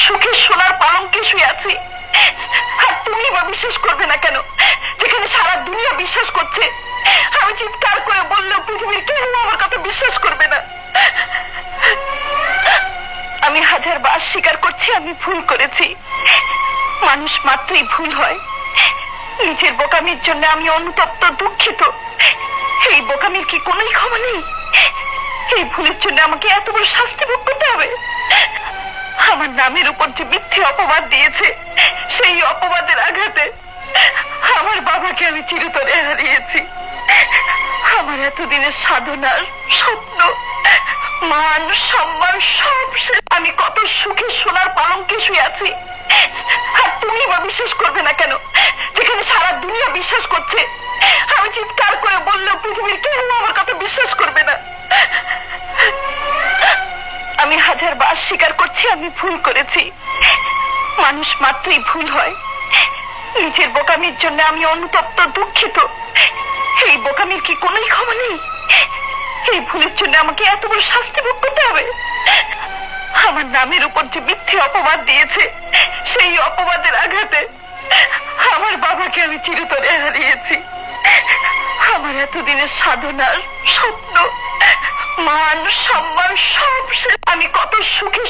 সুখে সোনার পালঙ্কে শুয়ে আছি, আর তুমি বা বিশ্বাস করবে না কেন? যেখানে সারা দুনিয়া বিশ্বাস করছে, আমি চিৎকার করে বললেও পৃথিবীর কেউ আমার কথা বিশ্বাস করবে না। আমি 1000 বার স্বীকার করছি আমি ভুল করেছি। মানুষ মাত্রই ভুল হয়। নিজের বোকামির জন্য আমি অনুতপ্ত, দুঃখিত। এই বোকামির কি কোনোই ক্ষমা নেই? এই ভুলের জন্য আমাকে এত বড় শাস্তি ভোগ করতে হবে? আমার নামের উপর যে মিথ্যে অপবাদ দিয়েছে, সেই অপবাদের আঘাতে আমার বাবাকে আমি চিরতরে হারিয়েছি। আমার এতদিনের সাধনার স্বপ্ন, মান, সম্মান সব শেষ। আমি কত সুখে সোনার পালঙ্কে শুয়ে আছি, আর তুমি বা বিশ্বাস করবে না কেন? যেখানে সারা দুনিয়া বিশ্বাস করছে, আমি চিৎকার করে বললেও পৃথিবীর কেউ আমার কথা বিশ্বাস করবে না। আমি 1000 বার স্বীকার করছি আমি ভুল করেছি। মানুষ মাত্রই ভুল হয়। নিজের বোকামির জন্য আমি অনুতপ্ত, দুঃখিত। এই বোকামির কি কোনোই ক্ষমা নেই? এই ভুলের জন্য আমাকে এত বড় শাস্তি ভোগ করতে হবে? আমার নামের উপর যে মিথ্যে অপবাদ দিয়েছে, সেই অপবাদের আঘাতে আমার বাবাকে আমি চিরতরে হারিয়েছি। আমার এতদিনের সাধনার স্বপ্ন, মান, সম্মান সব শেষ। আমি কত সুখে